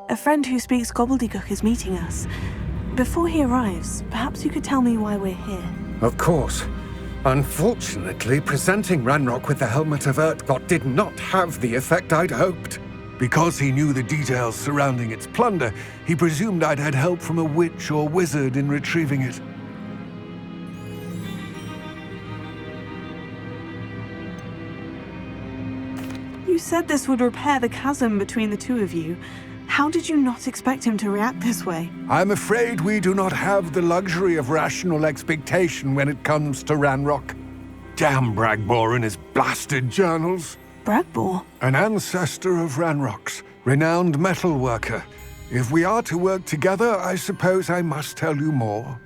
A friend who speaks gobbledygook is meeting us. Before he arrives, perhaps you could tell me why we're here. Of course. Unfortunately, presenting Ranrock with the Helmet of Urtkot did not have the effect I'd hoped. Because he knew the details surrounding its plunder, he presumed I'd had help from a witch or wizard in retrieving it. You said this would repair the chasm between the two of you. How did you not expect him to react this way? I'm afraid we do not have the luxury of rational expectation when it comes to Ranrock. Damn Bragbor and his blasted journals. Bragbor? An ancestor of Ranrock's, renowned metal worker. If we are to work together, I suppose I must tell you more.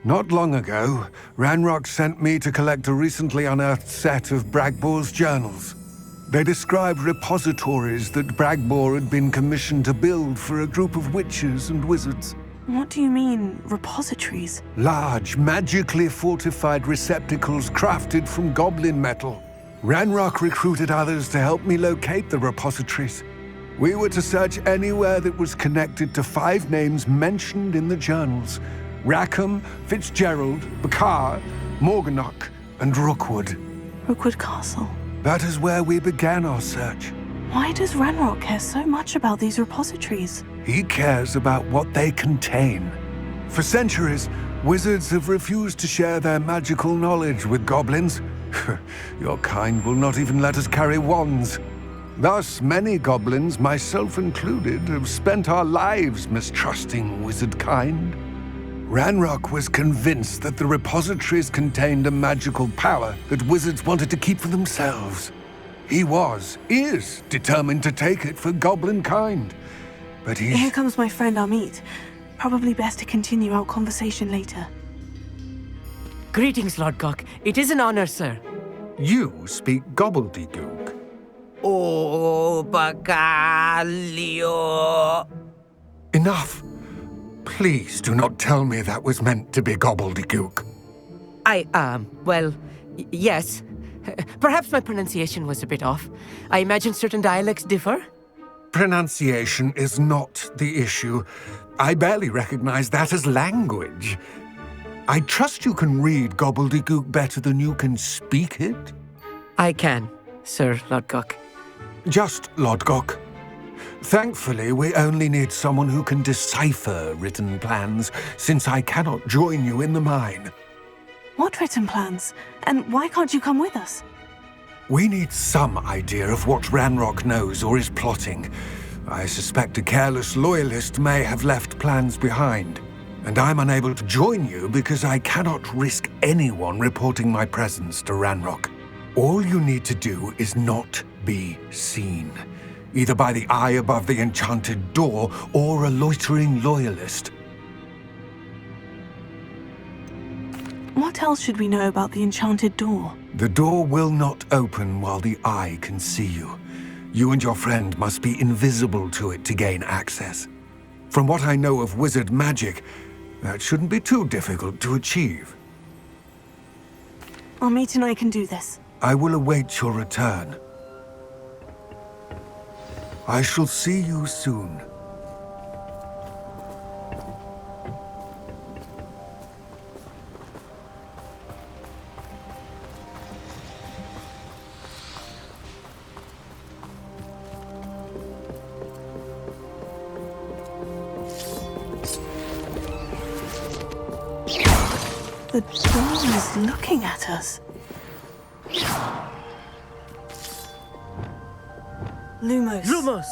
Not long ago, Ranrock sent me to collect a recently unearthed set of Bragbor's journals. They described repositories that Bragbor had been commissioned to build for a group of witches and wizards. What do you mean, repositories? Large, magically fortified receptacles crafted from goblin metal. Ranrock recruited others to help me locate the repositories. We were to search anywhere that was connected to 5 names mentioned in the journals: Rackham, Fitzgerald, Bakar, Morganach, and Rookwood. Rookwood Castle. That is where we began our search. Why does Ranrock care so much about these repositories? He cares about what they contain. For centuries, wizards have refused to share their magical knowledge with goblins. Your kind will not even let us carry wands. Thus, many goblins, myself included, have spent our lives mistrusting wizard kind. Ranrock was convinced that the repositories contained a magical power that wizards wanted to keep for themselves. He is determined to take it for goblin kind. But Here comes my friend Amit. Probably best to continue our conversation later. Greetings, Lord Gok. It is an honor, sir. You speak gobbledygook. Oh, Bagalio. Enough. Please do not tell me that was meant to be gobbledygook. Yes. Perhaps my pronunciation was a bit off. I imagine certain dialects differ? Pronunciation is not the issue. I barely recognize that as language. I trust you can read gobbledygook better than you can speak it? I can, Sir Lord Gok. Just Lord Gok. Thankfully, we only need someone who can decipher written plans, since I cannot join you in the mine. What written plans? And why can't you come with us? We need some idea of what Ranrock knows or is plotting. I suspect a careless loyalist may have left plans behind. And I'm unable to join you because I cannot risk anyone reporting my presence to Ranrock. All you need to do is not be seen, either by the eye above the enchanted door or a loitering loyalist. What else should we know about the enchanted door? The door will not open while the eye can see you. You and your friend must be invisible to it to gain access. From what I know of wizard magic, that shouldn't be too difficult to achieve. Amit and I can do this. I will await your return. I shall see you soon. The door is looking at us. Lumos. Lumos!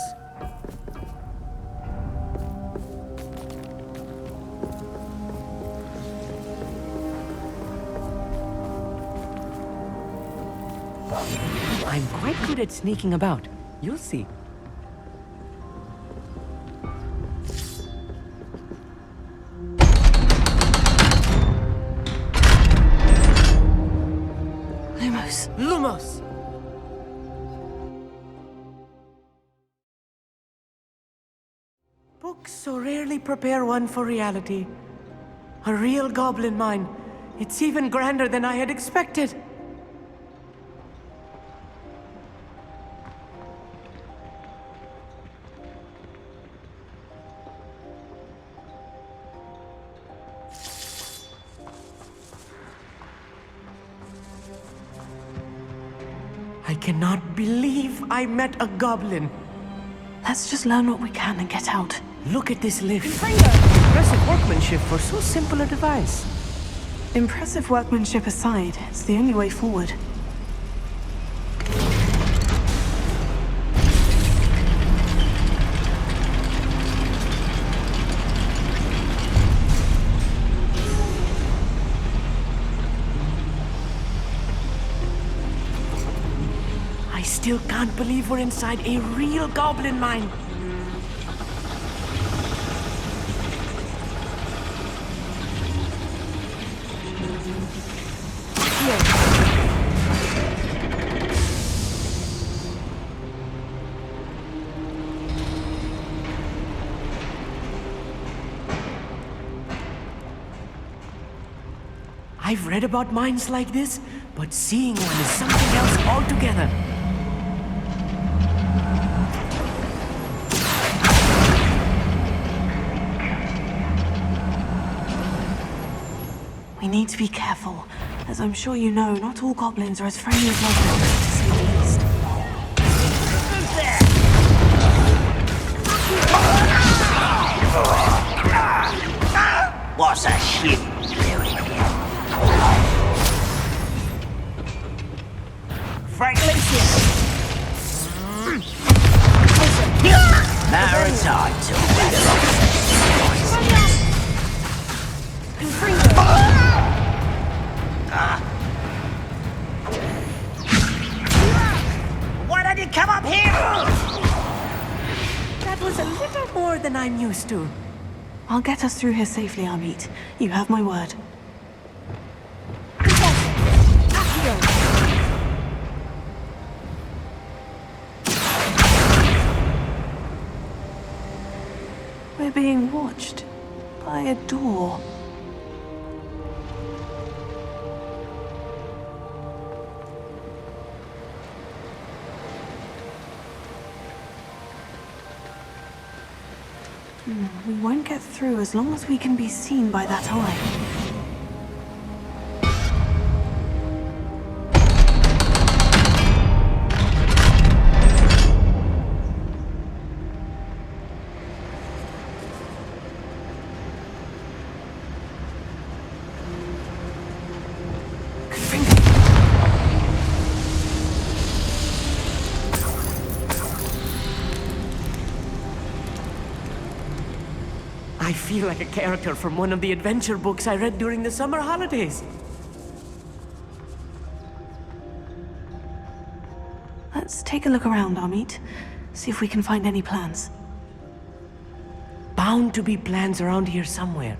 I'm quite good at sneaking about. You'll see. Lumos. Lumos! Books so rarely prepare one for reality. A real goblin mine. It's even grander than I had expected. I cannot believe I met a goblin. Let's just learn what we can and get out. Look at this lift. Impressive workmanship for so simple a device. Impressive workmanship aside, it's the only way forward. I still can't believe we're inside a real goblin mine. I've read about mines like this, but seeing one is something else altogether. We need to be careful. As I'm sure you know, not all goblins are as friendly as locals, to say the least. What's a shit? Now it's hard Why did you come up here? That was a little more than I'm used to. I'll get us through here safely, Amit. You have my word. We're being watched by a door. We won't get through as long as we can be seen by that eye. I feel like a character from one of the adventure books I read during the summer holidays. Let's take a look around, Amit. See if we can find any plans. Bound to be plans around here somewhere.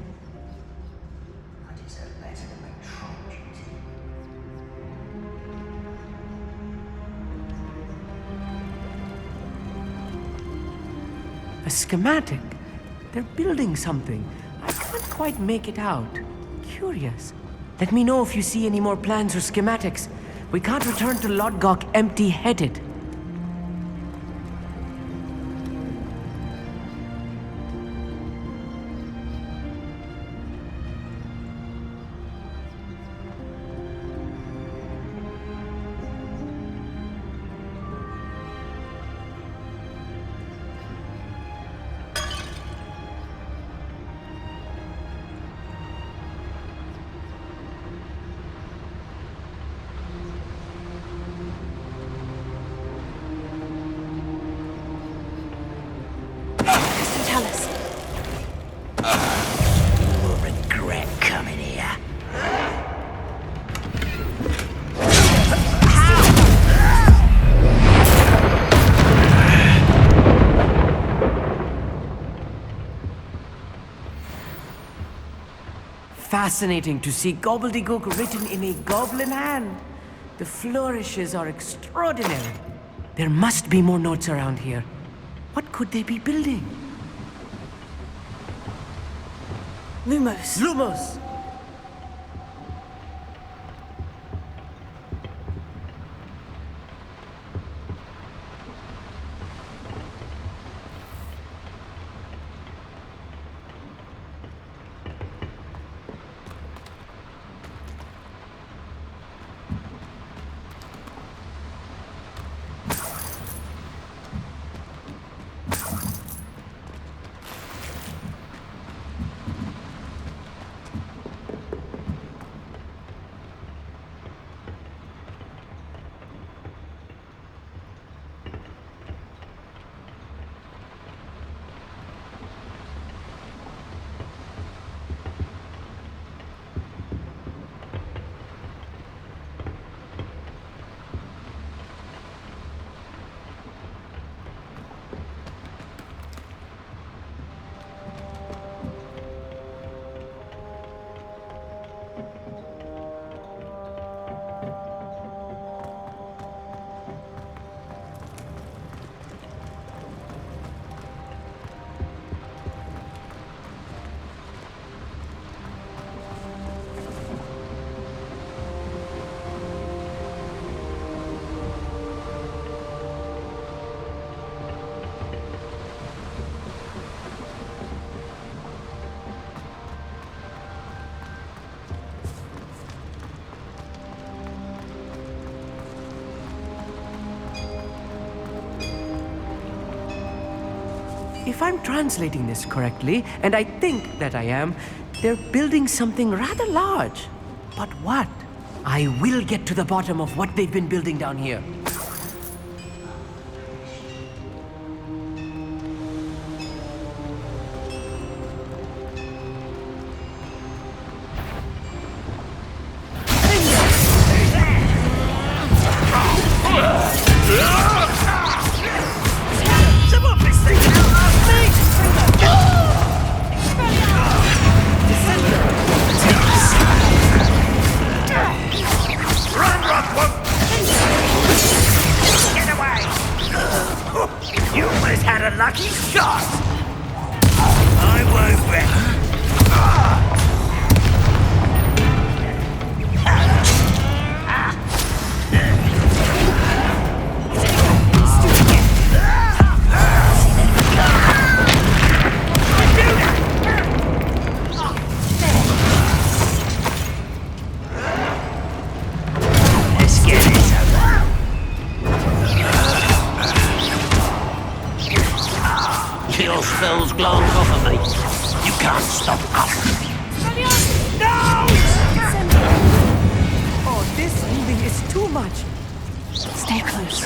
A schematic. They're building something. I can't quite make it out. Curious. Let me know if you see any more plans or schematics. We can't return to Lodgok empty-headed. Tell us. You will regret coming here. Fascinating to see gobbledygook written in a goblin hand. The flourishes are extraordinary. There must be more notes around here. What could they be building? Lumos. Lumos! If I'm translating this correctly, and I think that I am, they're building something rather large. But what? I will get to the bottom of what they've been building down here. Lucky shot! I won't bet. Let's get it. Kill spells glance off of me. You can't stop us. No! Oh, this moving is too much. Stay close.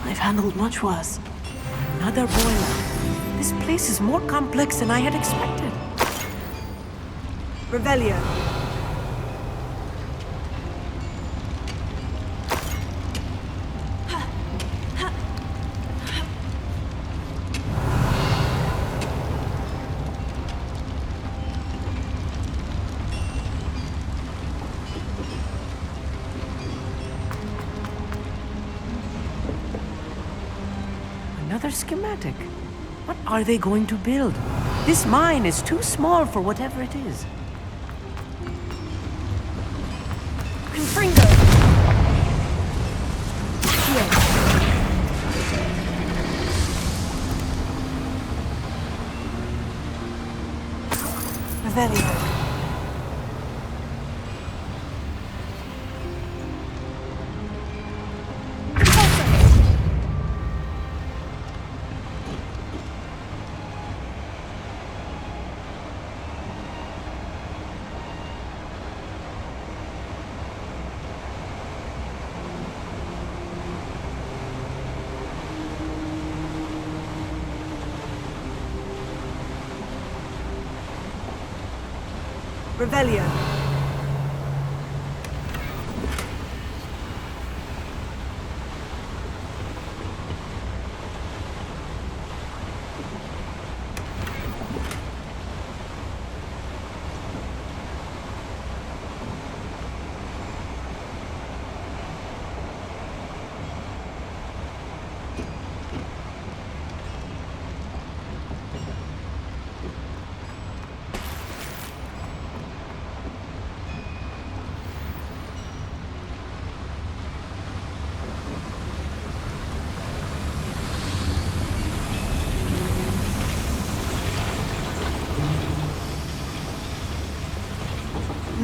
I've handled much worse. Another boiler. This place is more complex than I had expected. Revelio. Another schematic. What are they going to build? This mine is too small for whatever it is. Confringo. Here. Revelio. Revelio.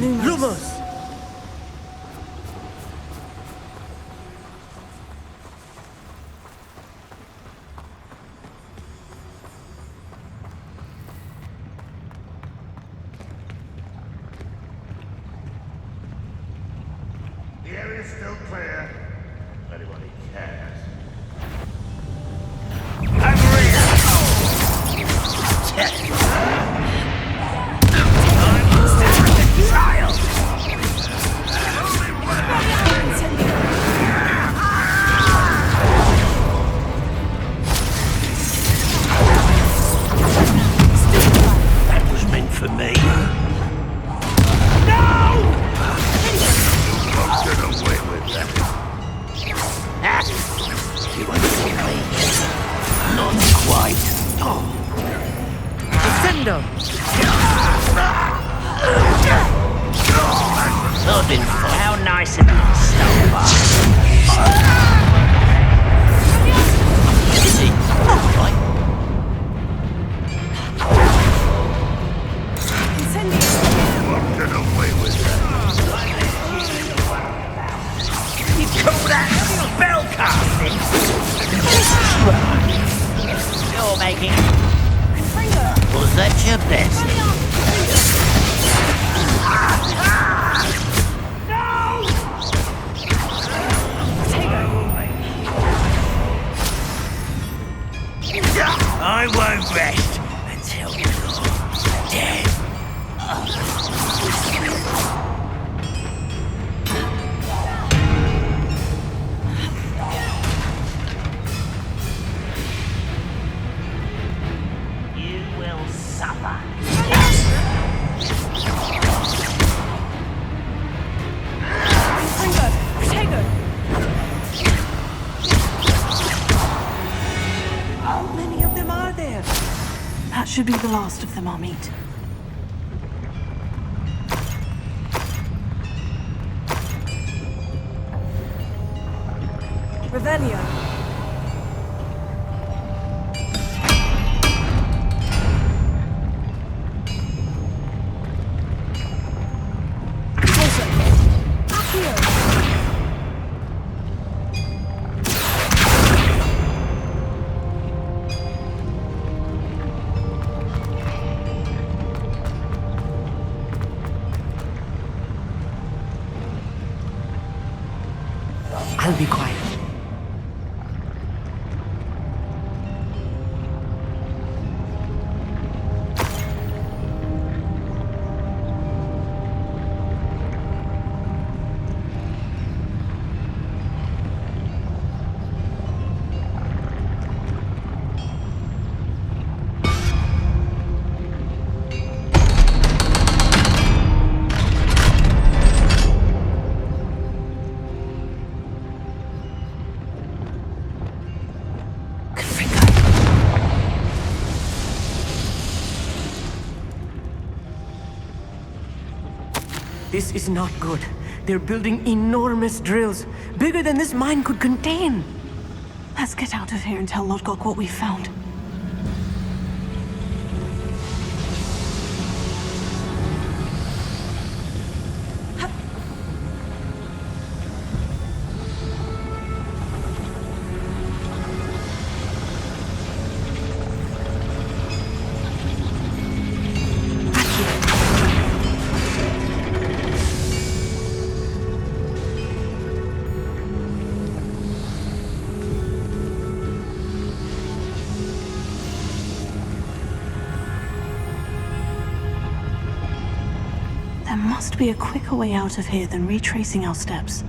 Lumos! The area's still clear. If anybody cares. Over here! Trial! That was meant for me. No! I'll get away with that. You won't see me. Not quite. Descendo! I've been how nice of you to stop by. Is it? Right. I'll get away with that. You call that spell casting? You're making should be the last of them, Amit. Revelio. I'll be quiet. This is not good. They're building enormous drills, bigger than this mine could contain. Let's get out of here and tell Lodgok what we found. There must be a quicker way out of here than retracing our steps.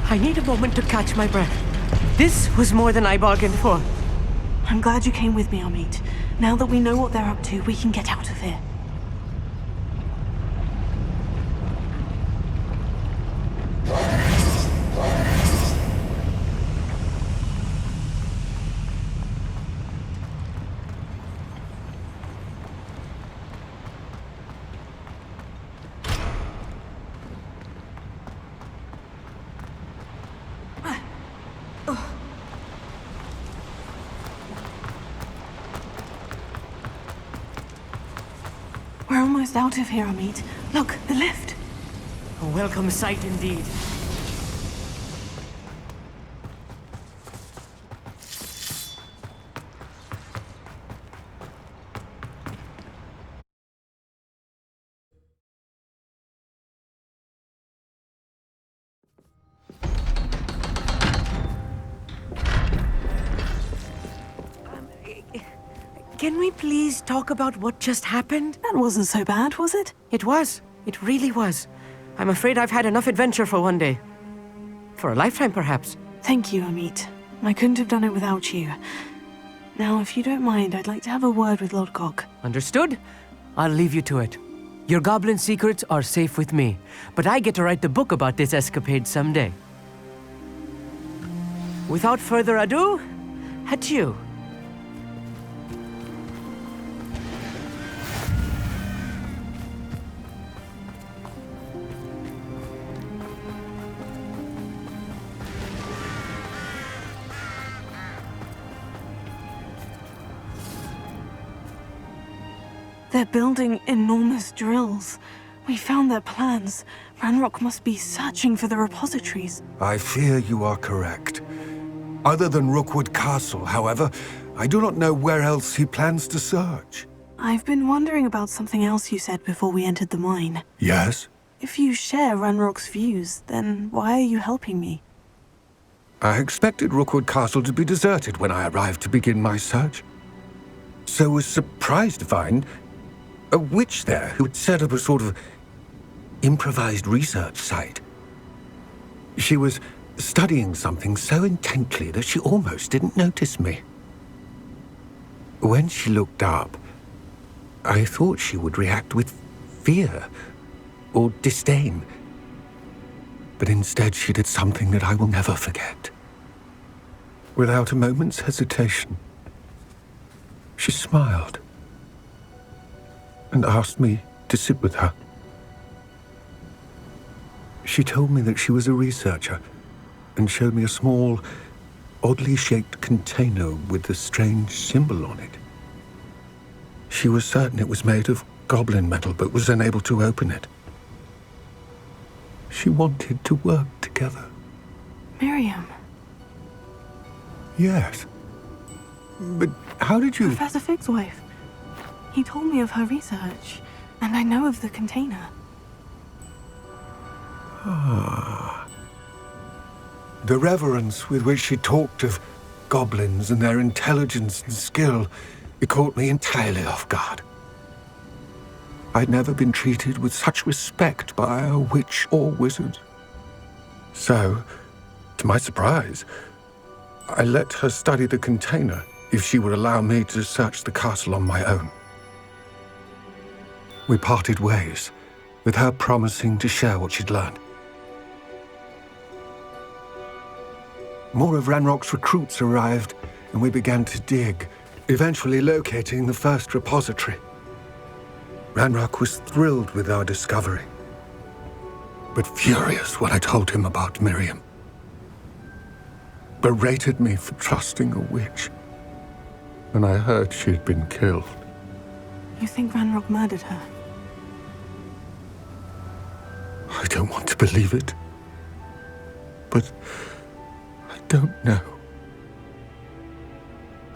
I need a moment to catch my breath. This was more than I bargained for. I'm glad you came with me, Amit. Now that we know what they're up to, we can get out of here. We're almost out of here, Amit. Look, the lift. A welcome sight indeed. Can we please talk about what just happened? That wasn't so bad, was it? It was. It really was. I'm afraid I've had enough adventure for one day. For a lifetime, perhaps. Thank you, Amit. I couldn't have done it without you. Now, if you don't mind, I'd like to have a word with Lodgok. Understood? I'll leave you to it. Your goblin secrets are safe with me, but I get to write the book about this escapade someday. Without further ado, adieu. They're building enormous drills. We found their plans. Ranrock must be searching for the repositories. I fear you are correct. Other than Rookwood Castle, however, I do not know where else he plans to search. I've been wondering about something else you said before we entered the mine. Yes? If you share Ranrock's views, then why are you helping me? I expected Rookwood Castle to be deserted when I arrived to begin my search. so was surprised to find a witch there who had set up a sort of improvised research site. She was studying something so intently that she almost didn't notice me. When she looked up, I thought she would react with fear or disdain. But instead she did something that I will never forget. Without a moment's hesitation, she smiled and asked me to sit with her. She told me that she was a researcher and showed me a small, oddly shaped container with a strange symbol on it. She was certain it was made of goblin metal, but was unable to open it. She wanted to work together. Miriam. Yes. But how did you... Professor Fig's wife. He told me of her research, and I know of the container. The reverence with which she talked of goblins and their intelligence and skill, it caught me entirely off guard. I'd never been treated with such respect by a witch or wizard. So, to my surprise, I let her study the container if she would allow me to search the castle on my own. We parted ways, with her promising to share what she'd learned. More of Ranrock's recruits arrived, and we began to dig, eventually locating the first repository. Ranrock was thrilled with our discovery, but furious when I told him about Miriam. Berated me for trusting a witch, and I heard she'd been killed. You think Ranrock murdered her? I don't want to believe it, but I don't know.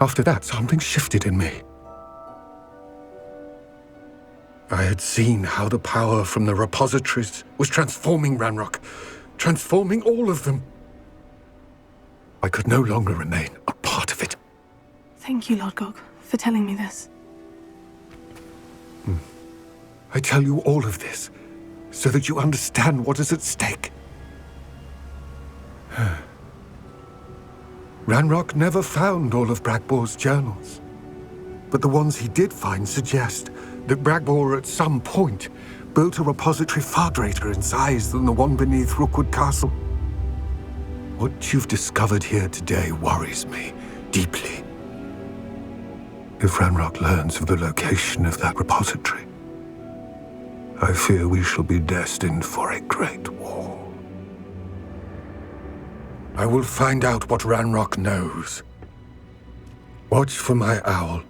After that, something shifted in me. I had seen how the power from the repositories was transforming Ranrock, transforming all of them. I could no longer remain a part of it. Thank you, Lord Gog, for telling me this. I tell you all of this so that you understand what is at stake. Ranrock never found all of Bragbor's journals, but the ones he did find suggest that Bragbor at some point built a repository far greater in size than the one beneath Rookwood Castle. What you've discovered here today worries me deeply. If Ranrock learns of the location of that repository, I fear we shall be destined for a great war. I will find out what Ranrock knows. Watch for my owl